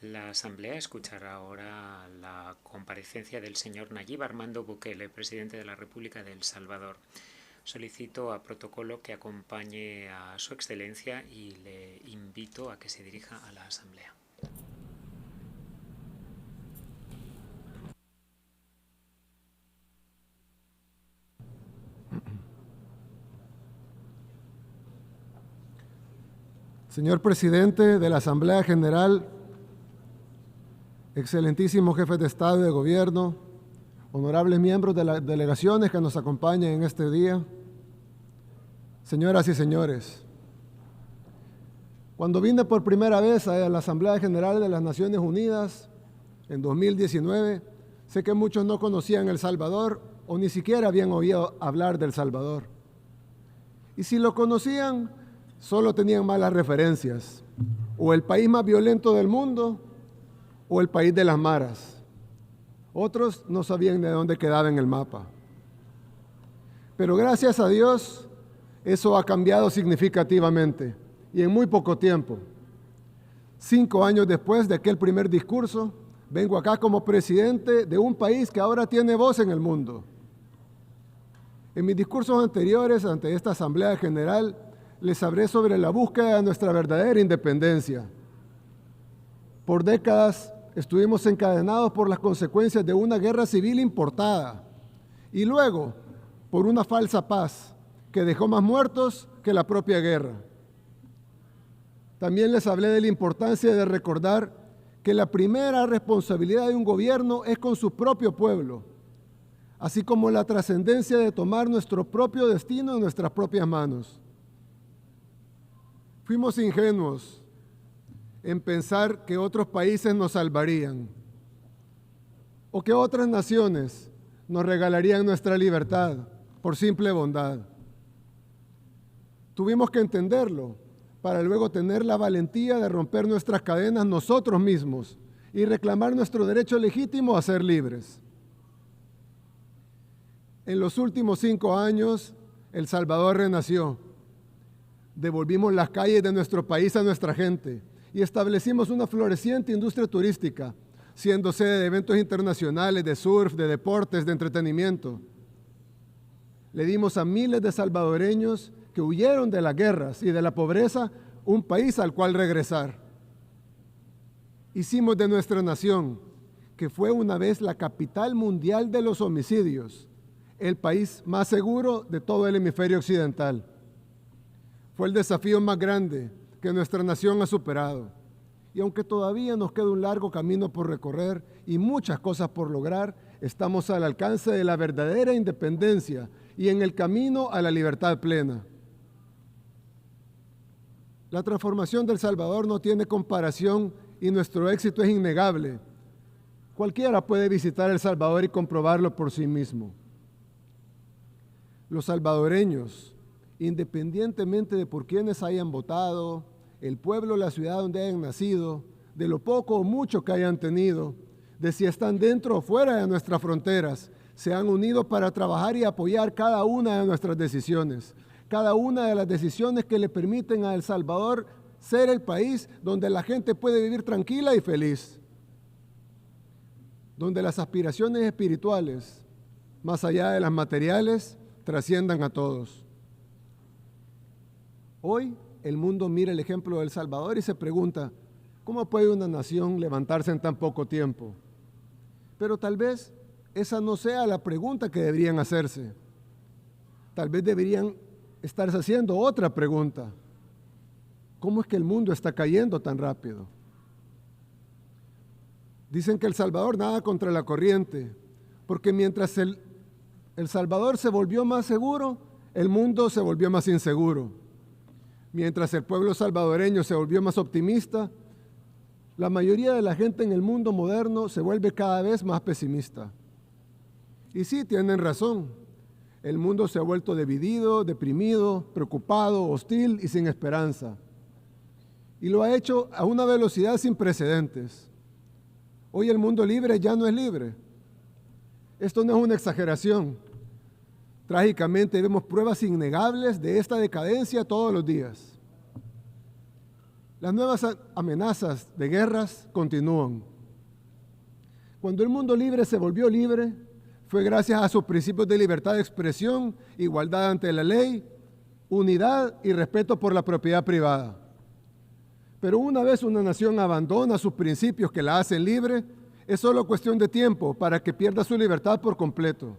La Asamblea escuchará ahora la comparecencia del señor Nayib Armando Bukele, presidente de la República de El Salvador. Solicito a protocolo que acompañe a su excelencia y le invito a que se dirija a la Asamblea. Señor presidente de la Asamblea General, excelentísimos jefes de Estado y de Gobierno, honorables miembros de las delegaciones que nos acompañan en este día, señoras y señores, cuando vine por primera vez a la Asamblea General de las Naciones Unidas en 2019, sé que muchos no conocían El Salvador o ni siquiera habían oído hablar de El Salvador. Y si lo conocían, solo tenían malas referencias, o el país más violento del mundo, o el país de las maras. Otros no sabían de dónde quedaba en el mapa. Pero gracias a Dios, eso ha cambiado significativamente, y en muy poco tiempo. 5 años después de aquel primer discurso, vengo acá como presidente de un país que ahora tiene voz en el mundo. En mis discursos anteriores ante esta Asamblea General, les hablé sobre la búsqueda de nuestra verdadera independencia. Por décadas estuvimos encadenados por las consecuencias de una guerra civil importada y luego por una falsa paz que dejó más muertos que la propia guerra. También les hablé de la importancia de recordar que la primera responsabilidad de un gobierno es con su propio pueblo, así como la trascendencia de tomar nuestro propio destino en nuestras propias manos. Fuimos ingenuos en pensar que otros países nos salvarían o que otras naciones nos regalarían nuestra libertad por simple bondad. Tuvimos que entenderlo para luego tener la valentía de romper nuestras cadenas nosotros mismos y reclamar nuestro derecho legítimo a ser libres. En los últimos 5 años, El Salvador renació. Devolvimos las calles de nuestro país a nuestra gente y establecimos una floreciente industria turística, siendo sede de eventos internacionales, de surf, de deportes, de entretenimiento. Le dimos a miles de salvadoreños que huyeron de las guerras y de la pobreza un país al cual regresar. Hicimos de nuestra nación, que fue una vez la capital mundial de los homicidios, el país más seguro de todo el hemisferio occidental. Fue el desafío más grande que nuestra nación ha superado. Y aunque todavía nos queda un largo camino por recorrer y muchas cosas por lograr, estamos al alcance de la verdadera independencia y en el camino a la libertad plena. La transformación de El Salvador no tiene comparación y nuestro éxito es innegable. Cualquiera puede visitar El Salvador y comprobarlo por sí mismo. Los salvadoreños, independientemente de por quienes hayan votado, el pueblo o la ciudad donde hayan nacido, de lo poco o mucho que hayan tenido, de si están dentro o fuera de nuestras fronteras, se han unido para trabajar y apoyar cada una de nuestras decisiones, cada una de las decisiones que le permiten a El Salvador ser el país donde la gente puede vivir tranquila y feliz, donde las aspiraciones espirituales, más allá de las materiales, trasciendan a todos. Hoy el mundo mira el ejemplo de El Salvador y se pregunta, ¿cómo puede una nación levantarse en tan poco tiempo? Pero tal vez esa no sea la pregunta que deberían hacerse. Tal vez deberían estarse haciendo otra pregunta. ¿Cómo es que el mundo está cayendo tan rápido? Dicen que El Salvador nada contra la corriente, porque mientras El Salvador se volvió más seguro, el mundo se volvió más inseguro. Mientras el pueblo salvadoreño se volvió más optimista, la mayoría de la gente en el mundo moderno se vuelve cada vez más pesimista. Y sí, tienen razón. El mundo se ha vuelto dividido, deprimido, preocupado, hostil y sin esperanza. Y lo ha hecho a una velocidad sin precedentes. Hoy el mundo libre ya no es libre. Esto no es una exageración. Trágicamente vemos pruebas innegables de esta decadencia todos los días. Las nuevas amenazas de guerras continúan. Cuando el mundo libre se volvió libre, fue gracias a sus principios de libertad de expresión, igualdad ante la ley, unidad y respeto por la propiedad privada. Pero una vez una nación abandona sus principios que la hacen libre, es solo cuestión de tiempo para que pierda su libertad por completo.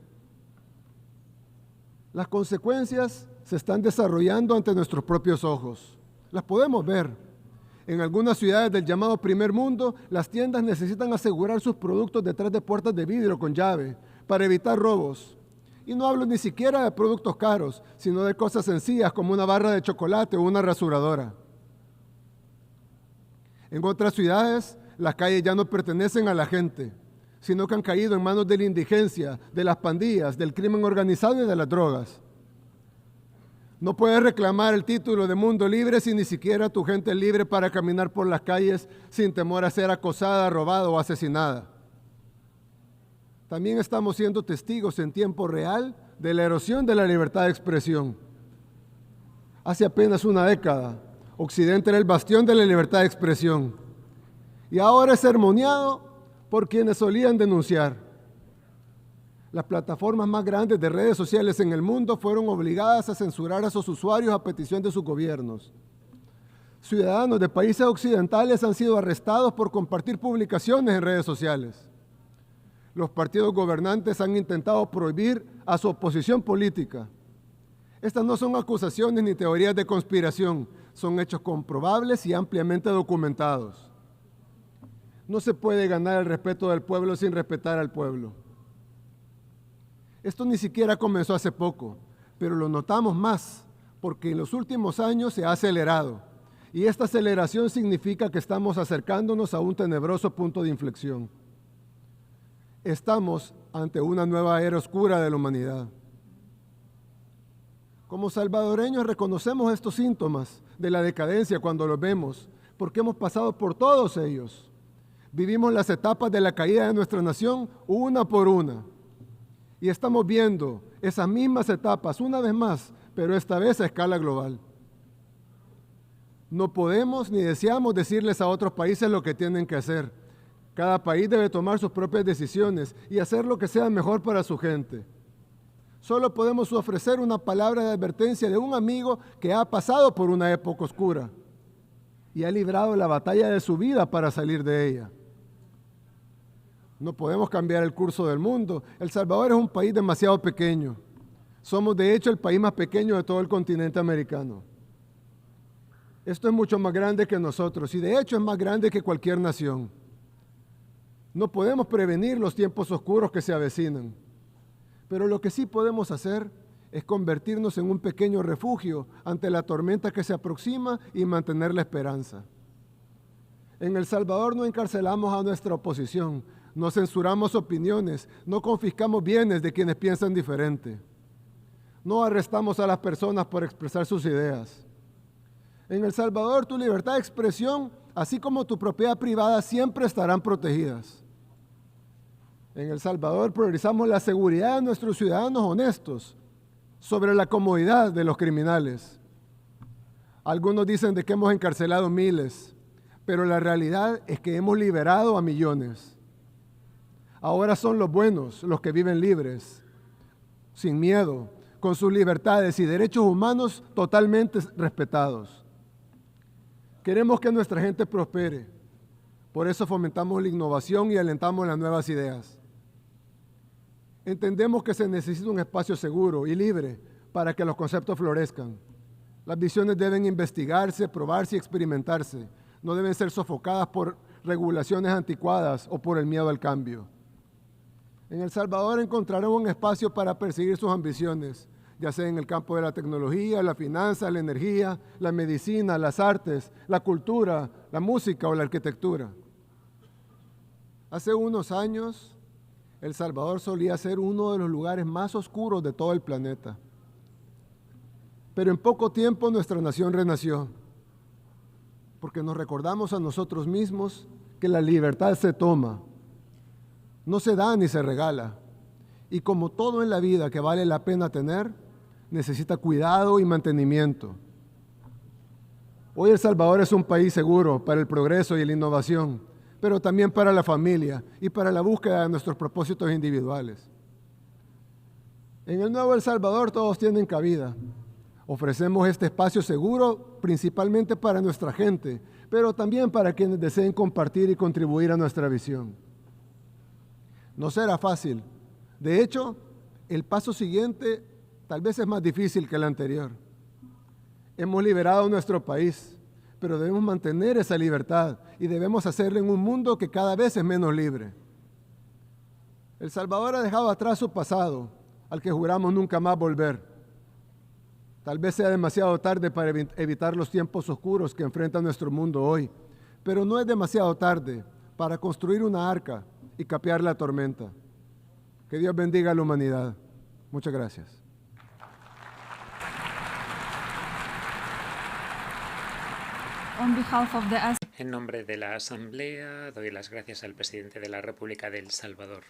Las consecuencias se están desarrollando ante nuestros propios ojos. Las podemos ver. En algunas ciudades del llamado primer mundo, las tiendas necesitan asegurar sus productos detrás de puertas de vidrio con llave para evitar robos. Y no hablo ni siquiera de productos caros, sino de cosas sencillas como una barra de chocolate o una rasuradora. En otras ciudades, las calles ya no pertenecen a la gente, sino que han caído en manos de la indigencia, de las pandillas, del crimen organizado y de las drogas. No puedes reclamar el título de mundo libre si ni siquiera tu gente es libre para caminar por las calles sin temor a ser acosada, robada o asesinada. También estamos siendo testigos en tiempo real de la erosión de la libertad de expresión. Hace apenas una década, Occidente era el bastión de la libertad de expresión y ahora es sermoneado por quienes solían denunciar. Las plataformas más grandes de redes sociales en el mundo fueron obligadas a censurar a sus usuarios a petición de sus gobiernos. Ciudadanos de países occidentales han sido arrestados por compartir publicaciones en redes sociales. Los partidos gobernantes han intentado prohibir a su oposición política. Estas no son acusaciones ni teorías de conspiración, son hechos comprobables y ampliamente documentados. No se puede ganar el respeto del pueblo sin respetar al pueblo. Esto ni siquiera comenzó hace poco, pero lo notamos más porque en los últimos años se ha acelerado. Y esta aceleración significa que estamos acercándonos a un tenebroso punto de inflexión. Estamos ante una nueva era oscura de la humanidad. Como salvadoreños reconocemos estos síntomas de la decadencia cuando los vemos, porque hemos pasado por todos ellos. Vivimos las etapas de la caída de nuestra nación una por una. Y estamos viendo esas mismas etapas una vez más, pero esta vez a escala global. No podemos ni deseamos decirles a otros países lo que tienen que hacer. Cada país debe tomar sus propias decisiones y hacer lo que sea mejor para su gente. Solo podemos ofrecer una palabra de advertencia de un amigo que ha pasado por una época oscura y ha librado la batalla de su vida para salir de ella. No podemos cambiar el curso del mundo. El Salvador es un país demasiado pequeño. Somos de hecho el país más pequeño de todo el continente americano. Esto es mucho más grande que nosotros y de hecho es más grande que cualquier nación. No podemos prevenir los tiempos oscuros que se avecinan, pero lo que sí podemos hacer es convertirnos en un pequeño refugio ante la tormenta que se aproxima y mantener la esperanza. En El Salvador no encarcelamos a nuestra oposición, no censuramos opiniones, no confiscamos bienes de quienes piensan diferente. No arrestamos a las personas por expresar sus ideas. En El Salvador tu libertad de expresión, así como tu propiedad privada, siempre estarán protegidas. En El Salvador priorizamos la seguridad de nuestros ciudadanos honestos sobre la comodidad de los criminales. Algunos dicen de que hemos encarcelado miles, pero la realidad es que hemos liberado a millones. Ahora son los buenos los que viven libres, sin miedo, con sus libertades y derechos humanos totalmente respetados. Queremos que nuestra gente prospere, por eso fomentamos la innovación y alentamos las nuevas ideas. Entendemos que se necesita un espacio seguro y libre para que los conceptos florezcan. Las visiones deben investigarse, probarse y experimentarse. No deben ser sofocadas por regulaciones anticuadas o por el miedo al cambio. En El Salvador encontrarán un espacio para perseguir sus ambiciones, ya sea en el campo de la tecnología, la finanza, la energía, la medicina, las artes, la cultura, la música o la arquitectura. Hace unos años, El Salvador solía ser uno de los lugares más oscuros de todo el planeta. Pero en poco tiempo nuestra nación renació, porque nos recordamos a nosotros mismos que la libertad se toma, no se da ni se regala. Y como todo en la vida que vale la pena tener, necesita cuidado y mantenimiento. Hoy El Salvador es un país seguro para el progreso y la innovación, pero también para la familia y para la búsqueda de nuestros propósitos individuales. En el nuevo El Salvador todos tienen cabida. Ofrecemos este espacio seguro principalmente para nuestra gente, pero también para quienes deseen compartir y contribuir a nuestra visión. No será fácil. De hecho, el paso siguiente tal vez es más difícil que el anterior. Hemos liberado nuestro país, pero debemos mantener esa libertad y debemos hacerlo en un mundo que cada vez es menos libre. El Salvador ha dejado atrás su pasado, al que juramos nunca más volver. Tal vez sea demasiado tarde para evitar los tiempos oscuros que enfrenta nuestro mundo hoy, pero no es demasiado tarde para construir una arca y capear la tormenta. Que Dios bendiga a la humanidad. Muchas gracias. En nombre de la Asamblea, doy las gracias al presidente de la República de El Salvador.